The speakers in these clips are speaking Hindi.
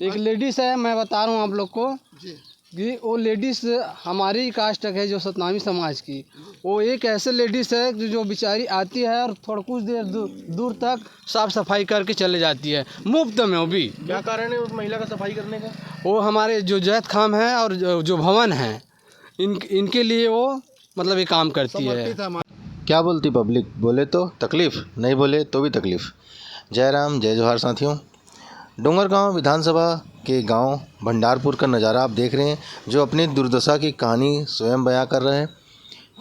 एक लेडीज़ है, मैं बता रहा हूँ आप लोग को जी कि वो लेडीज़ हमारी कास्ट है जो सतनामी समाज की। वो एक ऐसे लेडीज़ है जो बेचारी आती है और थोड़ा कुछ देर दूर तक साफ़ सफाई करके चले जाती है, मुफ्त में। वो भी क्या कारण है उस महिला का सफाई करने का? वो हमारे जो जैत खाम है और जो भवन है इनके लिए वो मतलब ये काम करती है। क्या बोलती पब्लिक? बोले तो तकलीफ़, नहीं बोले तो भी तकलीफ़। जय राम जय जोहार साथियों। डोंगरगांव विधानसभा के गांव भंडारपुर का नज़ारा आप देख रहे हैं, जो अपनी दुर्दशा की कहानी स्वयं बयां कर रहे हैं।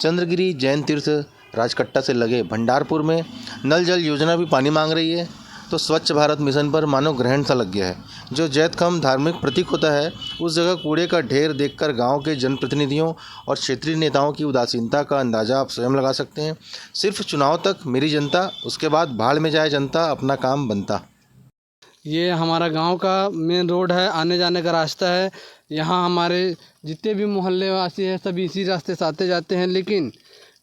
चंद्रगिरी जैन तीर्थ राजकट्टा से लगे भंडारपुर में नल जल योजना भी पानी मांग रही है, तो स्वच्छ भारत मिशन पर मानो ग्रहण सा लग गया है। जो जैतखाम धार्मिक प्रतीक होता है, उस जगह कूड़े का ढेर देखकर गांव के जनप्रतिनिधियों और क्षेत्रीय नेताओं की उदासीनता का अंदाज़ा आप स्वयं लगा सकते हैं। सिर्फ चुनाव तक मेरी जनता, उसके बाद भाड़ में जाए जनता, अपना काम बनता। ये हमारा गांव का मेन रोड है, आने जाने का रास्ता है। यहाँ हमारे जितने भी मोहल्ले वासी हैं सब इसी रास्ते से आते जाते हैं, लेकिन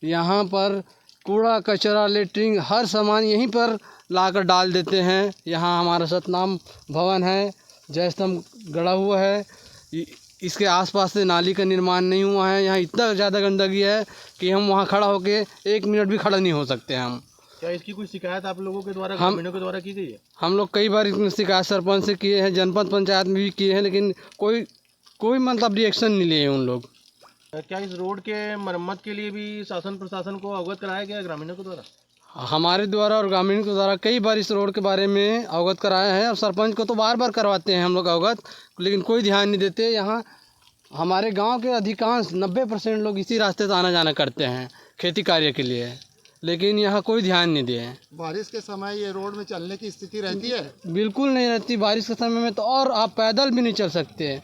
यहाँ पर कूड़ा कचरा लेटरिन हर सामान यहीं पर लाकर डाल देते हैं। यहाँ हमारा सतनाम भवन है, जय स्तंभ गड़ा हुआ है। इसके आसपास से नाली का निर्माण नहीं हुआ है। यहाँ इतना ज़्यादा गंदगी है कि हम वहाँ खड़ा होकर 1 मिनट भी खड़ा नहीं हो सकते हम। क्या इसकी कोई शिकायत आप लोगों के द्वारा, ग्रामीणों के द्वारा की गई है? हम लोग कई बार इसमें शिकायत सरपंच से किए हैं, जनपद पंचायत में भी किए हैं, लेकिन कोई मतलब रिएक्शन नहीं लिए उन लोग। क्या इस रोड के मरम्मत के लिए भी शासन प्रशासन को अवगत कराया गया है ग्रामीणों के द्वारा? हमारे द्वारा और ग्रामीण के द्वारा कई बार इस रोड के बारे में अवगत कराया है, और सरपंच को तो बार बार करवाते हैं हम लोग अवगत, लेकिन कोई ध्यान नहीं देते। यहाँ हमारे गांव के अधिकांश 90% लोग इसी रास्ते से आना जाना करते हैं खेती कार्य के लिए, लेकिन यहाँ कोई ध्यान नहीं दिए। बारिश के समय ये रोड में चलने की स्थिति रहती है? बिल्कुल नहीं रहती। बारिश के समय में तो और आप पैदल भी नहीं चल सकते।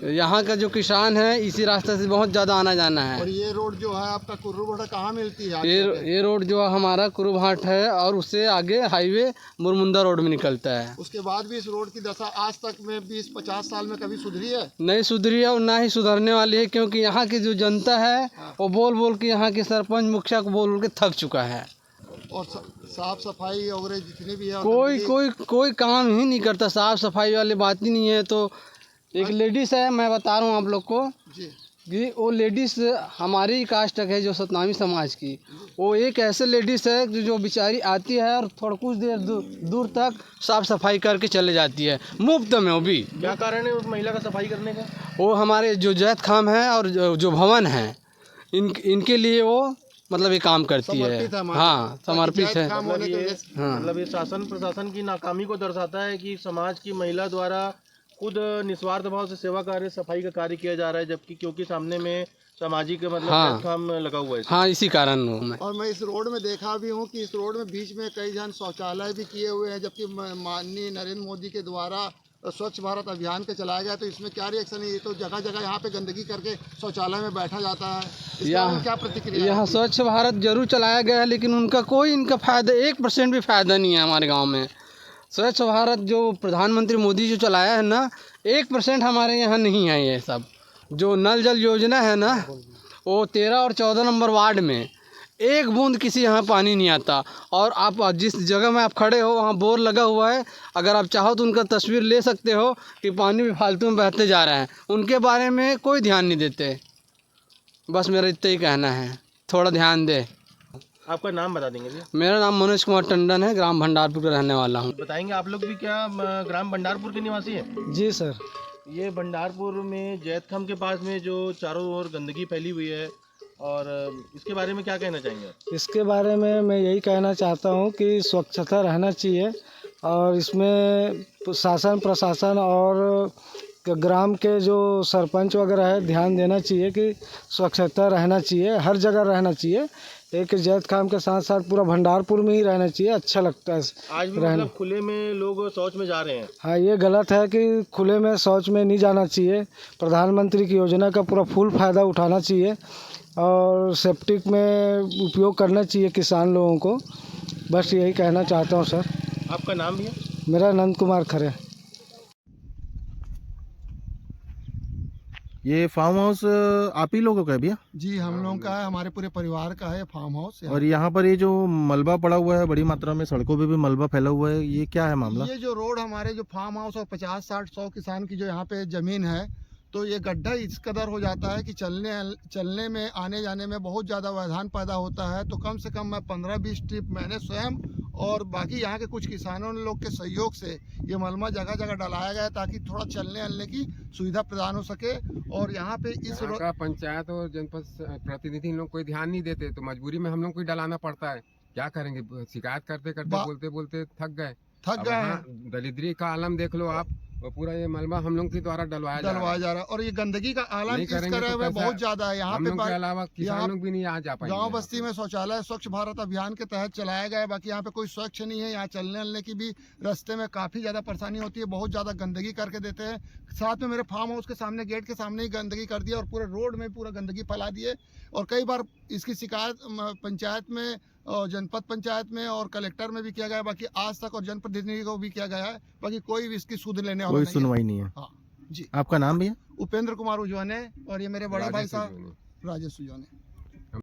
यहाँ का जो किसान है इसी रास्ते से बहुत ज़्यादा आना जाना है। और ये रोड जो है आपका कुर्रूभाटा कहाँ मिलती है? ये रोड जो है हमारा कुरुभाट है, और उससे आगे हाईवे मुरमुंदा रोड में निकलता है। उसके बाद भी इस रोड की दशा आज तक में 20-50 साल में कभी सुधरी है? नहीं सुधरी है और ना ही सुधरने वाली है, क्योंकि यहाँ की जो जनता है वो बोल बोल के यहाँ के सरपंच मुखिया को बोल बोल के थक चुका है। और साफ सफाई वगैरह जितनी भी है कोई काम ही नहीं करता। साफ सफाई वाली बात ही नहीं है। तो एक लेडीज़ है, मैं बता रहा हूँ आप लोग को जी कि वो लेडीज़ हमारी कास्ट है जो सतनामी समाज की। वो एक ऐसे लेडीज़ है जो बेचारी आती है और थोड़ा कुछ देर दूर तक साफ़ सफाई करके चले जाती है, मुफ्त में। वो भी क्या कारण है उस महिला का सफाई करने का? वो हमारे जो जैत खाम है और जो भवन है इनके लिए वो मतलब ये काम करती है। हाँ, समर्पित है। मतलब ये शासन प्रशासन की नाकामी को दर्शाता है कि समाज की महिला द्वारा खुद निस्वार्थ भाव से सेवा कार्य, सफाई का कार्य किया जा रहा है, जबकि क्योंकि सामने में सामाजिक मतलब काम लगा हुआ है। हाँ, इसी कारण और मैं इस रोड में देखा भी हूँ कि इस रोड में बीच में कई जन शौचालय भी किए हुए हैं, जबकि माननीय नरेंद्र मोदी के द्वारा स्वच्छ भारत अभियान के चलाया गया। तो इसमें क्या रिएक्शन है? ये तो जगह जगह यहाँ पे गंदगी करके शौचालय में बैठा जाता है, इसका क्या प्रतिक्रिया? यहाँ स्वच्छ भारत जरूर चलाया गया है, लेकिन इनका फायदा 1% भी फायदा नहीं है हमारे गाँव में। स्वच्छ भारत जो प्रधानमंत्री मोदी जो चलाया है ना, 1% हमारे यहाँ नहीं है। ये सब जो नल जल योजना है ना, वो 13 और 14 नंबर वार्ड में एक बूंद किसी यहाँ पानी नहीं आता। और आप जिस जगह में आप खड़े हो वहाँ बोर लगा हुआ है, अगर आप चाहो तो उनका तस्वीर ले सकते हो कि पानी भी फालतू में बहते जा रहा है। उनके बारे में कोई ध्यान नहीं देते। बस मेरा इतना ही कहना है, थोड़ा ध्यान दे। आपका नाम बता देंगे भैया? मेरा नाम मनोज कुमार टंडन है, ग्राम भंडारपुर का रहने वाला हूँ। बताएंगे आप लोग भी क्या ग्राम भंडारपुर के निवासी हैं? जी सर। ये भंडारपुर में जैतखाम के पास में जो चारों ओर गंदगी फैली हुई है, और इसके बारे में क्या कहना चाहेंगे? इसके बारे में मैं यही कहना चाहता हूँ कि स्वच्छता रहना चाहिए, और इसमें शासन प्रशासन और ग्राम के जो सरपंच वगैरह है ध्यान देना चाहिए कि स्वच्छता रहना चाहिए, हर जगह रहना चाहिए। एक जैतखाम के साथ साथ पूरा भंडारपुर में ही रहना चाहिए, अच्छा लगता है आज भी मतलब खुले में लोग शौच में जा रहे हैं। हाँ, ये गलत है कि खुले में शौच में नहीं जाना चाहिए। प्रधानमंत्री की योजना का पूरा फुल फ़ायदा उठाना चाहिए, और सेप्टिक में उपयोग करना चाहिए किसान लोगों को। बस यही कहना चाहता हूँ सर। आपका नाम भी है? मेरा नंद कुमार खरे। ये फार्म हाउस आप ही लोगों का है भैया? जी हम लोगों का है, हमारे पूरे परिवार का है फार्म हाउस। और यहाँ पर ये जो मलबा पड़ा हुआ है बड़ी मात्रा में, सड़कों पे भी मलबा फैला हुआ है, ये क्या है मामला? ये जो रोड हमारे जो फार्म हाउस और 50-60-100 किसान की जो यहाँ पे ज़मीन है, तो ये गड्ढा इस कदर हो जाता है कि चलने में आने जाने में बहुत ज़्यादा व्यवधान पैदा होता है। तो कम से कम मैं 15-20 ट्रिप मैंने स्वयं और बाकी यहाँ के कुछ किसानों लोग के सहयोग से ये मलबा जगह जगह डलाया गया है ताकि थोड़ा चलने अलने की सुविधा प्रदान हो सके। और यहाँ पे इस यहाँ का पंचायत और जनपद प्रतिनिधि लोग कोई ध्यान नहीं देते, तो मजबूरी में हम लोग को ही डलाना पड़ता है। क्या करेंगे, शिकायत करते करते बोलते बोलते थक गए हैं। दलिद्री का आलम देख लो आप, वो पूरा ये मलबा हम लोग के द्वारा डलवाया जा रहा है। और ये गंदगी का आलम इस तरह में बहुत ज्यादा है। यहाँ हम पे लोग के अलावा किसान लोग भी नहीं आ जा पाएंगे। गांव बस्ती में शौचालय स्वच्छ भारत अभियान के तहत चलाया गया है, बाकी यहाँ पे कोई स्वच्छ नहीं है। यहाँ चलने अलने की भी रास्ते में काफी ज्यादा परेशानी होती है, बहुत ज्यादा गंदगी करके देते हैं। साथ में मेरे फार्म हाउस के सामने गेट के सामने ही गंदगी कर दिया और पूरे रोड में पूरा गंदगी फैला दिए। और कई बार इसकी शिकायत पंचायत में और जनपद पंचायत में और कलेक्टर में भी किया गया है, बाकी आज तक और जनप्रतिनिधि को भी किया गया है, बाकी कोई भी इसकी सुध लेने वाला कोई नहीं सुनवाई नहीं है। हाँ जी। आपका नाम भैया? उपेंद्र कुमार उजवाने और ये मेरे बड़े भाई साहब राजेश उजवाने।